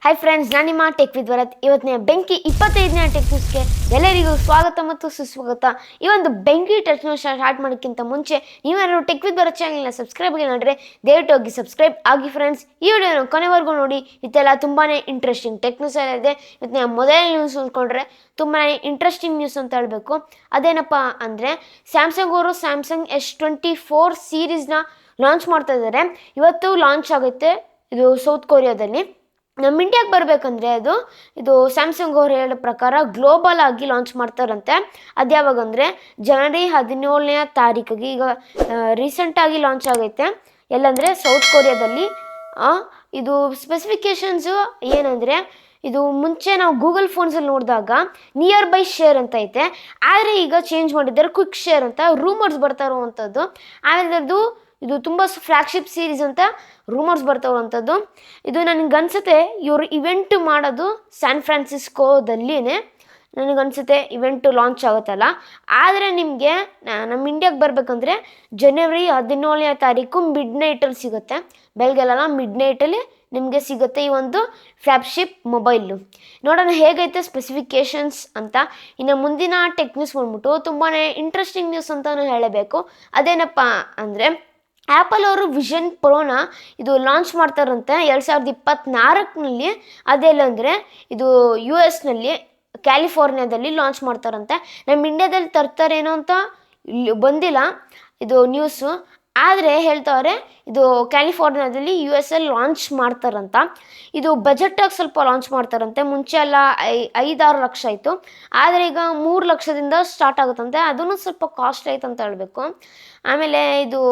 Hi friends, ನಾನು ನಿಮ್ಮ tech with Bharat. ಇವತ್ತಿನ ಬೆಂಕಿ 25ನೇ ಟೆಕ್ ನ್ಯೂಸ್ಗೆ ಎಲ್ಲರಿಗೂ ಸ್ವಾಗತ ಮತ್ತು ಸುಸ್ವಾಗತ. ಈ ಒಂದು ಬೆಂಕಿ ಟೆಕ್ ನ್ಯೂಸ್ ಸ್ಟಾರ್ಟ್ ಮಾಡೋಕ್ಕಿಂತ ಮುಂಚೆ ನೀವೇನಾದ್ರು ಟೆಕ್ ವಿತ್ ಭರತ್ ಚಾನಲ್ನ ಸಬ್ಸ್ಕ್ರೈಬ್ ಆಗಿಲ್ಲ ಅಂದರೆ ದಯವಿಟ್ಟು ಹೋಗಿ ಸಬ್ಸ್ಕ್ರೈಬ್ ಆಗಿ ಫ್ರೆಂಡ್ಸ್. ಈ ವಿಡಿಯೋನ ಕೊನೆವರೆಗೂ ನೋಡಿ. ಇದೆಲ್ಲ ತುಂಬಾ ಇಂಟ್ರೆಸ್ಟಿಂಗ್ ಟೆಕ್ ನ್ಯೂಸ್ ಎಲ್ಲ ಇದೆ. ಇವತ್ತಿನ ಮೊದಲನೇ ನ್ಯೂಸ್ ಉಳ್ಕೊಂಡ್ರೆ ತುಂಬಾ ಇಂಟ್ರೆಸ್ಟಿಂಗ್ ನ್ಯೂಸ್ ಅಂತ ಹೇಳಬೇಕು. ಅದೇನಪ್ಪ ಅಂದರೆ ಸ್ಯಾಮ್ಸಂಗ್ ಅವರು ಸ್ಯಾಮ್ಸಂಗ್ S24 ಸೀರೀಸ್ನ ಲಾಂಚ್ ಮಾಡ್ತಾ ಇದ್ದಾರೆ. ಇವತ್ತು ಲಾಂಚ್ ಆಗುತ್ತೆ. ಇದು ಸೌತ್ ಕೊರಿಯಾದಲ್ಲಿ. ನಮ್ಮ ಇಂಡಿಯಾಗೆ ಬರಬೇಕಂದ್ರೆ ಇದು ಸ್ಯಾಮ್ಸಂಗ್ ಅವ್ರು ಹೇಳೋ ಪ್ರಕಾರ ಗ್ಲೋಬಲ್ ಆಗಿ ಲಾಂಚ್ ಮಾಡ್ತಾರಂತೆ. ಅದು ಯಾವಾಗಂದರೆ ಜನವರಿ 17ನೇ ತಾರೀಕಿಗೆ. ಈಗ ರೀಸೆಂಟಾಗಿ ಲಾಂಚ್ ಆಗೈತೆ. ಎಲ್ಲಂದರೆ ಸೌತ್ ಕೊರಿಯಾದಲ್ಲಿ. ಇದು ಸ್ಪೆಸಿಫಿಕೇಷನ್ಸು ಏನಂದರೆ, ಇದು ಮುಂಚೆ ನಾವು ಗೂಗಲ್ ಫೋನ್ಸಲ್ಲಿ ನೋಡಿದಾಗ ನಿಯರ್ ಬೈ ಶೇರ್ ಅಂತ ಐತೆ. ಆದರೆ ಈಗ ಚೇಂಜ್ ಮಾಡಿದ್ದಾರೆ ಕ್ವಿಕ್ ಶೇರ್ ಅಂತ. ರೂಮರ್ಸ್ ಬರ್ತಾ ಇರುವಂಥದ್ದು. ಆಮೇಲೆ ಇದು ತುಂಬ ಫ್ಲ್ಯಾಗ್ಶಿಪ್ ಸೀರೀಸ್ ಅಂತ ರೂಮರ್ಸ್ ಬರ್ತಾ ಇರುವಂಥದ್ದು. ಇದು ನನಗನ್ಸುತ್ತೆ ಇವರು ಇವೆಂಟ್ ಮಾಡೋದು ಸ್ಯಾನ್ ಫ್ರಾನ್ಸಿಸ್ಕೋದಲ್ಲಿನೇ ನನಗನ್ಸುತ್ತೆ ಇವೆಂಟು ಲಾಂಚ್ ಆಗುತ್ತಲ್ಲ. ಆದರೆ ನಿಮಗೆ ನಮ್ಮ ಇಂಡಿಯಾಗೆ ಬರಬೇಕಂದ್ರೆ ಜನವರಿ 17ನೇ ತಾರೀಕು ಮಿಡ್ ನೈಟಲ್ಲಿ ಸಿಗುತ್ತೆ. ಬೆಳಗ್ಗೆಲ್ಲ ಮಿಡ್ ನೈಟಲ್ಲಿ ನಿಮಗೆ ಸಿಗುತ್ತೆ ಈ ಒಂದು ಫ್ಲ್ಯಾಗ್ಶಿಪ್ ಮೊಬೈಲು. ನೋಡೋಣ ಹೇಗೈತೆ ಸ್ಪೆಸಿಫಿಕೇಷನ್ಸ್ ಅಂತ. ಇನ್ನು ಮುಂದಿನ ಟೆಕ್ ನ್ಯೂಸ್ ಬಂದ್ಬಿಟ್ಟು ತುಂಬಾ ಇಂಟ್ರೆಸ್ಟಿಂಗ್ ನ್ಯೂಸ್ ಅಂತಲೂ ಹೇಳಬೇಕು. ಅದೇನಪ್ಪ ಅಂದರೆ ಆ್ಯಪಲ್ ಅವರು ವಿಷನ್ ಪ್ರೋನ ಇದು ಲಾಂಚ್ ಮಾಡ್ತಾರಂತೆ 2024ನಲ್ಲಿ. ಅದೆಲ್ಲಂದರೆ ಇದು US ಕ್ಯಾಲಿಫೋರ್ನಿಯಾದಲ್ಲಿ ಲಾಂಚ್ ಮಾಡ್ತಾರಂತೆ. ನಮ್ಮ ಇಂಡಿಯಾದಲ್ಲಿ ತರ್ತಾರೇನೋ ಅಂತ ಬಂದಿಲ್ಲ ಇದು ನ್ಯೂಸು. ಆದರೆ ಹೇಳ್ತವ್ರೆ ಇದು ಕ್ಯಾಲಿಫೋರ್ನಿಯಾದಲ್ಲಿ US ಲಾಂಚ್ ಮಾಡ್ತಾರಂತ. ಇದು ಬಜೆಟಾಗಿ ಸ್ವಲ್ಪ ಲಾಂಚ್ ಮಾಡ್ತಾರಂತೆ. ಮುಂಚೆ ಎಲ್ಲ 5-6 ಲಕ್ಷ ಆಯಿತು. ಆದರೆ ಈಗ 3 ಲಕ್ಷದಿಂದ ಸ್ಟಾರ್ಟ್ ಆಗುತ್ತಂತೆ. ಅದೂ ಸ್ವಲ್ಪ ಕಾಸ್ಟ್ ಆಯ್ತು ಅಂತ ಹೇಳಬೇಕು. ಆಮೇಲೆ ಇದು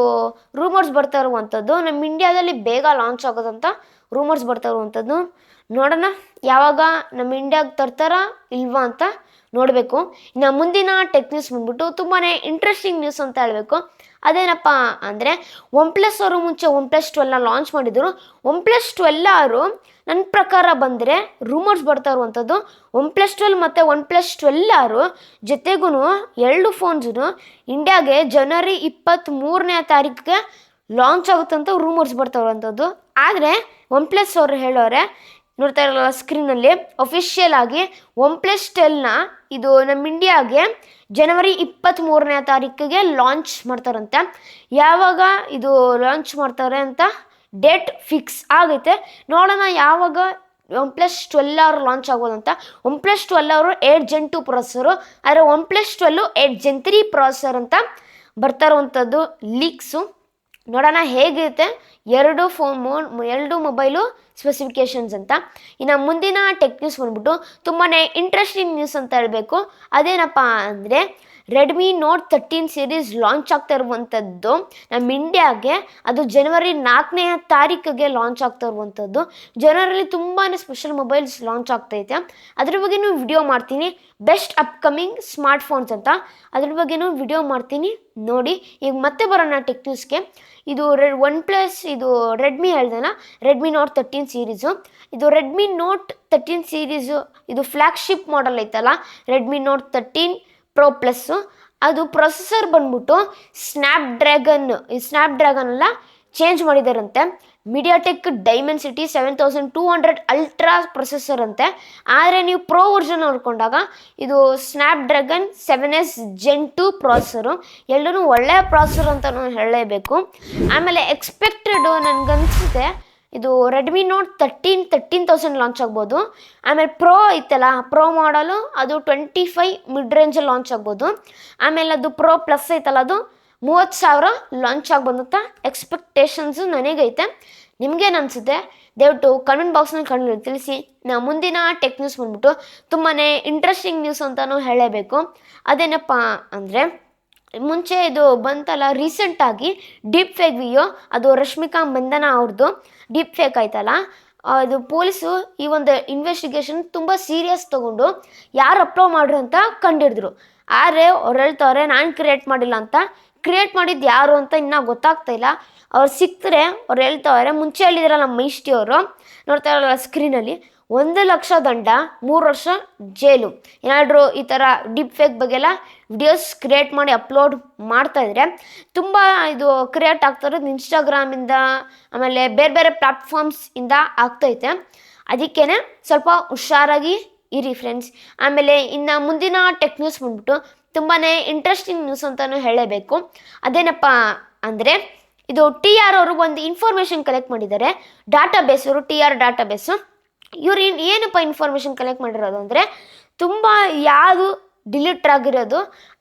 ರೂಮರ್ಸ್ ಬರ್ತಾ ಇರುವಂಥದ್ದು ನಮ್ಮ ಇಂಡಿಯಾದಲ್ಲಿ ಬೇಗ ಲಾಂಚ್ ಆಗೋದಂತ ರೂಮರ್ಸ್ ಬರ್ತಾ ಇರುವಂಥದ್ದು. ನೋಡೋಣ ಯಾವಾಗ ನಮ್ಮ ಇಂಡಿಯಾಗೆ ತರ್ತಾರಾ ಇಲ್ವಾ ಅಂತ ನೋಡಬೇಕು. ಇನ್ನು ಮುಂದಿನ ಟೆಕ್ ನ್ಯೂಸ್ ಬಂದ್ಬಿಟ್ಟು ತುಂಬಾ ಇಂಟ್ರೆಸ್ಟಿಂಗ್ ನ್ಯೂಸ್ ಅಂತ ಹೇಳಬೇಕು. ಅದೇನಪ್ಪ ಅಂದರೆ OnePlus ಅವರು ಮುಂಚೆ OnePlus 12ನ ಲಾಂಚ್ ಮಾಡಿದರು. OnePlus 12 ನನ್ನ ಪ್ರಕಾರ ಬಂದರೆ ರೂಮರ್ಸ್ ಬರ್ತಾ ಇರುವಂಥದ್ದು OnePlus 12 ಮತ್ತು OnePlus 12 ಜೊತೆಗೂ ಎರಡು ಫೋನ್ಸು ಇಂಡಿಯಾಗೆ ಜನವರಿ 23ನೇ ತಾರೀಕಿಗೆ ಲಾಂಚ್ ಆಗುತ್ತಂತ ರೂಮರ್ಸ್ ಬರ್ತಾ ಇರುವಂಥದ್ದು. ಆದರೆ OnePlus ಅವರು ಹೇಳೋರೆ, ನೋಡ್ತಾ ಇರಲ್ಲ ಸ್ಕ್ರೀನಲ್ಲಿ, ಅಫಿಷಿಯಲ್ ಆಗಿ OnePlus 12ನ ಇದು ನಮ್ಮ ಇಂಡಿಯಾಗೆ ಜನವರಿ 23ನೇ ತಾರೀಕಿಗೆ ಲಾಂಚ್ ಮಾಡ್ತಾರಂತೆ. ಯಾವಾಗ ಇದು ಲಾಂಚ್ ಮಾಡ್ತಾರೆ ಅಂತ ಡೇಟ್ ಫಿಕ್ಸ್ ಆಗೈತೆ. ನೋಡೋಣ ಯಾವಾಗ OnePlus 12 ಲಾಂಚ್ ಆಗೋದಂತ. OnePlus 12 8 Gen 2 ಪ್ರೊಸೆಸರು, ಆದರೆ OnePlus 12 8 Gen 3 ಪ್ರೊಸೆಸರ್ ಅಂತ ಬರ್ತಾ ಇರುವಂಥದ್ದು ಲೀಕ್ಸು. ನೋಡೋಣ ಹೇಗಿರುತ್ತೆ ಎರಡು ಮೊಬೈಲು ಸ್ಪೆಸಿಫಿಕೇಷನ್ಸ್ ಅಂತ. ಇನ್ನು ಮುಂದಿನ ಟೆಕ್ ನ್ಯೂಸ್ ಬಂದ್ಬಿಟ್ಟು ತುಂಬಾ ಇಂಟ್ರೆಸ್ಟಿಂಗ್ ನ್ಯೂಸ್ ಅಂತ ಹೇಳಬೇಕು. ಅದೇನಪ್ಪ ಅಂದರೆ ರೆಡ್ಮಿ ನೋಟ್ 13 ಸೀರೀಸ್ ಲಾಂಚ್ ಆಗ್ತಾ ಇರುವಂಥದ್ದು ನಮ್ಮ ಇಂಡಿಯಾಗೆ. ಅದು ಜನವರಿ 4ನೇ ತಾರೀಕಿಗೆ ಲಾಂಚ್ ಆಗ್ತಾ ಇರುವಂಥದ್ದು. ಜನವರಿಲಿ ತುಂಬಾ ಸ್ಪೆಷಲ್ ಮೊಬೈಲ್ಸ್ ಲಾಂಚ್ ಆಗ್ತೈತೆ. ಅದ್ರ ಬಗ್ಗೆನೂ ವಿಡಿಯೋ ಮಾಡ್ತೀನಿ. ಬೆಸ್ಟ್ ಅಪ್ಕಮಿಂಗ್ ಸ್ಮಾರ್ಟ್ಫೋನ್ಸ್ ಅಂತ ಅದ್ರ ಬಗ್ಗೆನೂ ವಿಡಿಯೋ ಮಾಡ್ತೀನಿ ನೋಡಿ. ಈಗ ಮತ್ತೆ ಬರೋಣ ಟೆಕ್ ನ್ಯೂಸ್ಗೆ. ಇದು OnePlus ಇದು ರೆಡ್ಮಿ ಹೇಳ್ದಲ್ಲ, ರೆಡ್ಮಿ ನೋಟ್ 13 ಸೀರೀಸು. ಇದು ರೆಡ್ಮಿ ನೋಟ್ 13 ಸೀರೀಸು ಇದು ಫ್ಲ್ಯಾಗ್ಶಿಪ್ ಮಾಡೆಲ್ ಐತಲ್ಲ ರೆಡ್ಮಿ ನೋಟ್ 13 Pro ಪ್ಲಸ್ಸು. ಅದು ಪ್ರೊಸೆಸರ್ ಬಂದ್ಬಿಟ್ಟು ಸ್ನ್ಯಾಪ್ಡ್ರ್ಯಾಗನ್ ಎಲ್ಲ ಚೇಂಜ್ ಮಾಡಿದಾರಂತೆ. ಮೀಡಿಯಾಟೆಕ್ ಡೈಮೆನ್ಸಿಟಿ 7200 ಅಲ್ಟ್ರಾ ಪ್ರೊಸೆಸರ್ ಅಂತೆ. ಆದರೆ ನೀವು ಪ್ರೋ ವರ್ಷನ್ ನೋಡ್ಕೊಂಡಾಗ ಇದು ಸ್ನ್ಯಾಪ್ಡ್ರ್ಯಾಗನ್ 7S Gen 2 ಪ್ರಾಸೆಸರು. ಎಲ್ಲರೂ ಒಳ್ಳೆಯ ಪ್ರಾಸೆಸರ್ ಅಂತ ಹೇಳಲೇಬೇಕು. ಆಮೇಲೆ ಎಕ್ಸ್ಪೆಕ್ಟೆಡ್ ನನಗನ್ಸುತ್ತೆ ಇದು ರೆಡ್ಮಿ ನೋಟ್ 13,000 ಲಾಂಚ್ ಆಗ್ಬೋದು. ಆಮೇಲೆ ಪ್ರೋ ಐತಲ್ಲ, ಪ್ರೋ ಮಾಡಲು ಅದು 25 ಮಿಡ್ ರೇಂಜಲ್ಲಿ ಲಾಂಚ್ ಆಗ್ಬೋದು. ಆಮೇಲೆ ಅದು ಪ್ರೋ ಪ್ಲಸ್ ಐತಲ್ಲ, ಅದು 30,000 ಲಾಂಚ್ ಆಗ್ಬೋದು ಅಂತ ಎಕ್ಸ್ಪೆಕ್ಟೇಷನ್ಸು ನನಗೈತೆ. ನಿಮಗೇನು ಅನಿಸುತ್ತೆ ದಯವಿಟ್ಟು ಕಮೆಂಟ್ ಬಾಕ್ಸ್ನಲ್ಲಿ ತಿಳಿಸಿ. ನಾ ಮುಂದಿನ ಟೆಕ್ ನ್ಯೂಸ್ ಬಂದ್ಬಿಟ್ಟು ತುಂಬಾ ಇಂಟ್ರೆಸ್ಟಿಂಗ್ ನ್ಯೂಸ್ ಅಂತಲೂ ಹೇಳಬೇಕು. ಅದೇನಪ್ಪ ಅಂದರೆ ಮುಂಚೆ ಇದು ಬಂತಲ್ಲ ರೀಸೆಂಟಾಗಿ ಡೀಪ್ ಫೇಕ್ ವಿಡಿಯೋ, ಅದು ರಶ್ಮಿಕಾ ಮಂದನ ಅವ್ರದ್ದು ಡೀಪ್ ಫೇಕ್ ಆಯ್ತಲ್ಲ. ಅದು ಪೊಲೀಸು ಈ ಒಂದು ಇನ್ವೆಸ್ಟಿಗೇಷನ್ ತುಂಬ ಸೀರಿಯಸ್ ತೊಗೊಂಡು ಯಾರು ಅಪ್ಲೋಡ್ ಮಾಡ್ರು ಅಂತ ಕಂಡಿಡಿದ್ರು. ಆದರೆ ಅವ್ರು ಹೇಳ್ತವ್ರೆ ನಾನು ಕ್ರಿಯೇಟ್ ಮಾಡಿಲ್ಲ ಅಂತ. ಕ್ರಿಯೇಟ್ ಮಾಡಿದ್ದು ಯಾರು ಅಂತ ಇನ್ನೂ ಗೊತ್ತಾಗ್ತಾ ಇಲ್ಲ. ಅವ್ರು ಸಿಕ್ತರೆ ಅವ್ರು ಹೇಳ್ತವ್ರೆ, ಮುಂಚೆ ಹೇಳಿದ್ರಲ್ಲ ನಮ್ಮ ಮೈಷ್ಟಿ ಅವರು, ನೋಡ್ತಾ ಇರಲ್ಲ ಸ್ಕ್ರೀನಲ್ಲಿ, 1 ಲಕ್ಷ ದಂಡ, 3 ವರ್ಷ ಜೈಲು. ಏನಾದರೂ ಈ ಥರ ಡೀಪ್ ಫೇಕ್ ಬಗ್ಗೆಲ್ಲ ವಿಡಿಯೋಸ್ ಕ್ರಿಯೇಟ್ ಮಾಡಿ ಅಪ್ಲೋಡ್ ಮಾಡ್ತಾಯಿದ್ರೆ ತುಂಬ ಇದು ಕ್ರಿಯೇಟ್ ಆಗ್ತಾ ಇರೋದು ಇನ್ಸ್ಟಾಗ್ರಾಮಿಂದ, ಆಮೇಲೆ ಬೇರೆ ಬೇರೆ ಪ್ಲ್ಯಾಟ್ಫಾರ್ಮ್ಸಿಂದ ಆಗ್ತೈತೆ. ಅದಕ್ಕೇ ಸ್ವಲ್ಪ ಹುಷಾರಾಗಿ ಇರಿ ಫ್ರೆಂಡ್ಸ್. ಆಮೇಲೆ ಇನ್ನು ಮುಂದಿನ ಟೆಕ್ ನ್ಯೂಸ್ ಬಂದ್ಬಿಟ್ಟು ತುಂಬಾ ಇಂಟ್ರೆಸ್ಟಿಂಗ್ ನ್ಯೂಸ್ ಅಂತಲೂ ಹೇಳಬೇಕು. ಅದೇನಪ್ಪ ಅಂದರೆ ಇದು TR ಅವರು ಒಂದು ಇನ್ಫಾರ್ಮೇಷನ್ ಕಲೆಕ್ಟ್ ಮಾಡಿದ್ದಾರೆ. ಡಾಟಾಬೇಸ್ ಅವರು TR ಡಾಟಾಬೇಸು ಇವ್ರು ಏನಪ್ಪ ಇನ್ಫಾರ್ಮೇಷನ್ ಕಲೆಕ್ಟ್ ಮಾಡಿರೋದು ಅಂದರೆ ತುಂಬ ಯಾವುದು ಡಿಲೀಟ್ ಆಗಿರೋದು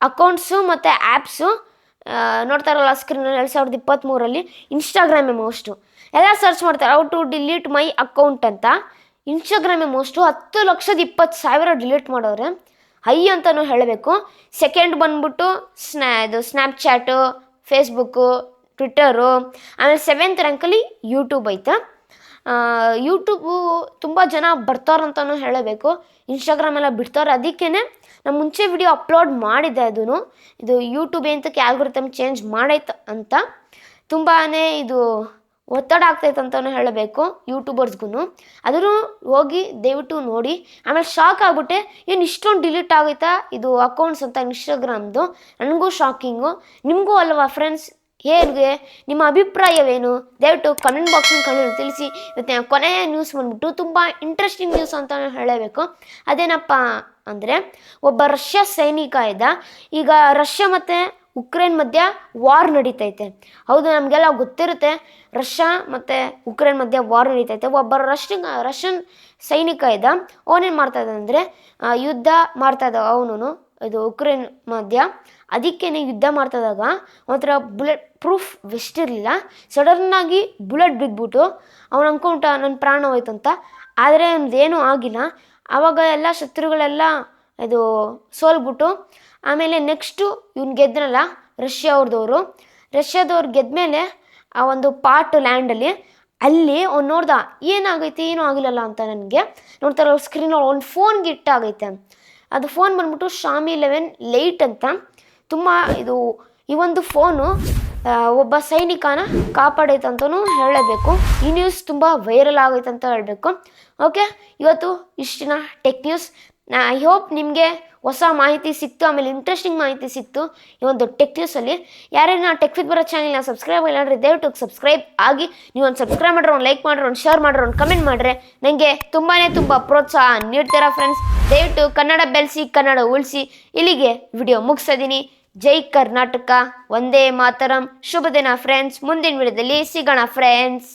ಅಕೌಂಟ್ಸು ಮತ್ತು ಆ್ಯಪ್ಸು ನೋಡ್ತಾ ಇರೋಲ್ಲ ಸ್ಕ್ರೀನಲ್ಲಿ 2023 ಇನ್ಸ್ಟಾಗ್ರಾಮೇ ಮೋಸ್ಟು ಎಲ್ಲ ಸರ್ಚ್ ಮಾಡ್ತಾರೆ how to delete my account ಅಂತ. ಇನ್ಸ್ಟಾಗ್ರಾಮೇ ಮೋಸ್ಟು 10,20,000 ಡಿಲೀಟ್ ಮಾಡೋರೆ ಹೈ ಅಂತಲೂ ಹೇಳಬೇಕು. ಸೆಕೆಂಡ್ ಬಂದ್ಬಿಟ್ಟು ಸ್ನ್ಯಾಪ್ಚಾಟು, ಫೇಸ್ಬುಕ್ಕು, ಟ್ವಿಟ್ಟರು, ಆಮೇಲೆ 7th ರ್ಯಾಂಕಲ್ಲಿ ಯೂಟ್ಯೂಬ್ ಐತೆ. ಯೂಟ್ಯೂಬು ತುಂಬ ಜನ ಬರ್ತಾರಂತಲೂ ಹೇಳಬೇಕು. ಇನ್ಸ್ಟಾಗ್ರಾಮ್ ಎಲ್ಲ ಬಿಡ್ತಾರೆ. ಅದಕ್ಕೇ ನಾನು ಮುಂಚೆ ವಿಡಿಯೋ ಅಪ್ಲೋಡ್ ಮಾಡಿದ್ದೆ. ಇದು ಯೂಟ್ಯೂಬ್ ಎಂತಕ್ಕೆ ಆಲ್ಗೊರಿಥಮ್ ಚೇಂಜ್ ಮಾಡೈತೆ ಅಂತ ತುಂಬಾ ಇದು ಒತ್ತಡ ಆಗ್ತೈತೆ ಅಂತಲೂ ಹೇಳಬೇಕು ಯೂಟ್ಯೂಬರ್ಸ್ಗೂ. ಅದನ್ನು ಹೋಗಿ ದಯವಿಟ್ಟು ನೋಡಿ. ಆಮೇಲೆ ಶಾಕ್ ಆಗ್ಬಿಟ್ಟೆ, ಏನು ಇಷ್ಟೊಂದು ಡಿಲೀಟ್ ಆಗೈತಾ ಇದು ಅಕೌಂಟ್ಸ್ ಅಂತ ಇನ್ಸ್ಟಾಗ್ರಾಮ್ದು. ನನಗೂ ಶಾಕಿಂಗು, ನಿಮಗೂ ಅಲ್ವಾ ಫ್ರೆಂಡ್ಸ್? ಹೇಗೆ ನಿಮ್ಮ ಅಭಿಪ್ರಾಯವೇನು ದಯವಿಟ್ಟು ಕಮೆಂಟ್ ಬಾಕ್ಸ್ನಲ್ಲಿ ತಿಳಿಸಿ. ಇವತ್ತು ಕೊನೆಯ ನ್ಯೂಸ್ ಬಂದ್ಬಿಟ್ಟು ತುಂಬ ಇಂಟ್ರೆಸ್ಟಿಂಗ್ ನ್ಯೂಸ್ ಅಂತ ಹೇಳಬೇಕು. ಅದೇನಪ್ಪ ಅಂದರೆ ಒಬ್ಬ ರಷ್ಯಾ ಸೈನಿಕ ಇದ್ದ. ಈಗ ರಷ್ಯಾ ಮತ್ತು ಉಕ್ರೇನ್ ಮಧ್ಯ ವಾರ್ ನಡೀತೈತೆ. ಹೌದು, ನಮಗೆಲ್ಲ ಗೊತ್ತಿರುತ್ತೆ ರಷ್ಯಾ ಮತ್ತು ಉಕ್ರೇನ್ ಮಧ್ಯ ವಾರ್ ನಡೀತೈತೆ. ಒಬ್ಬ ರಷ್ಯನ್ ಸೈನಿಕ ಇದ್ದ. ಅವನೇನು ಮಾಡ್ತಾಯಿದ್ದ ಅಂದರೆ ಯುದ್ಧ ಮಾಡ್ತಾಯಿದ್ದ ಅವನು ಇದು ಉಕ್ರೇನ್ ಮಧ್ಯ. ಅದಕ್ಕೇ ಯುದ್ಧ ಮಾಡ್ತಾಯಿದ್ದಾಗ ಒಂಥರ ಬುಲೆಟ್ ಪ್ರೂಫ್ ವೆಸ್ಟ್ ಇರಲಿಲ್ಲ. ಸಡನ್ನಾಗಿ ಬುಲೆಟ್ ಬಿದ್ದುಬಿಟ್ಟು ಅವನು ಅಂದ್ಕೊಂಡ ನನ್ನ ಪ್ರಾಣ ಹೋಯ್ತು ಅಂತ. ಆದರೆ ಏನೂ ಆಗಿಲ್ಲ. ಆವಾಗ ಎಲ್ಲ ಶತ್ರುಗಳೆಲ್ಲ ಇದು ಸೋಲ್ಬಿಟ್ಟು ಆಮೇಲೆ ನೆಕ್ಸ್ಟು ಇವ್ನು ಗೆದ್ರಲ್ಲ ರಷ್ಯಾದವ್ರು ಗೆದ್ಮೇಲೆ ಆ ಒಂದು ಪಾರ್ಟ್ ಲ್ಯಾಂಡಲ್ಲಿ ಅವ್ನು ನೋಡ್ದ ಏನಾಗೈತೆ ಏನೂ ಆಗಿಲ್ಲಲ್ಲ ಅಂತ. ನನಗೆ ನೋಡ್ತಾರ ಸ್ಕ್ರೀನಲ್ಲಿ ಒಂದು ಫೋನ್ಗೆ ಇಟ್ಟಾಗೈತೆ. ಅದು ಫೋನ್ ಬಂದ್ಬಿಟ್ಟು ಶಾಮಿ 11 ಲೈಟ್ ಅಂತ. ತುಂಬ ಈ ಒಂದು ಫೋನು ಒಬ್ಬ ಸೈನಿಕನ ಕಾಪಾಡೈತೆ ಅಂತಲೂ ಹೇಳಬೇಕು. ಈ ನ್ಯೂಸ್ ತುಂಬ ವೈರಲ್ ಆಗೈತೆ ಅಂತ ಹೇಳಬೇಕು. ಓಕೆ, ಇವತ್ತು ಇಷ್ಟಿನ ಟೆಕ್ ನ್ಯೂಸ್. ಐ ಹೋಪ್ ನಿಮಗೆ ಹೊಸ ಮಾಹಿತಿ ಸಿಕ್ತು, ಆಮೇಲೆ ಇಂಟ್ರೆಸ್ಟಿಂಗ್ ಮಾಹಿತಿ ಸಿಕ್ತು ಈ ಒಂದು ಟೆಕ್ ನ್ಯೂಸಲ್ಲಿ. ಯಾರೇನ ಟೆಕ್ ವಿತ್ ಭರತ್ ಚಾನಲ್ನ ಸಬ್ಸ್ಕ್ರೈಬ್ ಆಗಿಲ್ಲ ದಯವಿಟ್ಟು ಸಬ್ಸ್ಕ್ರೈಬ್ ಆಗಿ. ನೀವು ಒಂದು ಸಬ್ಸ್ಕ್ರೈಬ್ ಮಾಡ್ರೆ, ಒಂದು ಲೈಕ್ ಮಾಡ್ರೆ, ಒಂದು ಶೇರ್ ಮಾಡ್ರೆ, ಒಂದು ಕಮೆಂಟ್ ಮಾಡ್ರೆ ನನಗೆ ತುಂಬ ಪ್ರೋತ್ಸಾಹ ನೀಡ್ತೀರಾ ಫ್ರೆಂಡ್ಸ್. ದಯವಿಟ್ಟು ಕನ್ನಡ ಬೆಳೆಸಿ, ಕನ್ನಡ ಉಳಿಸಿ. ಇಲ್ಲಿಗೆ ವಿಡಿಯೋ ಮುಗಿಸ್ತಿದ್ದೀನಿ. ಜೈ ಕರ್ನಾಟಕ, ವಂದೇ ಮಾತರಂ. ಶುಭ ದಿನ ಫ್ರೆಂಡ್ಸ್. ಮುಂದಿನ ವಿಡಿಯೋದಲ್ಲಿ ಸಿಗೋಣ ಫ್ರೆಂಡ್ಸ್.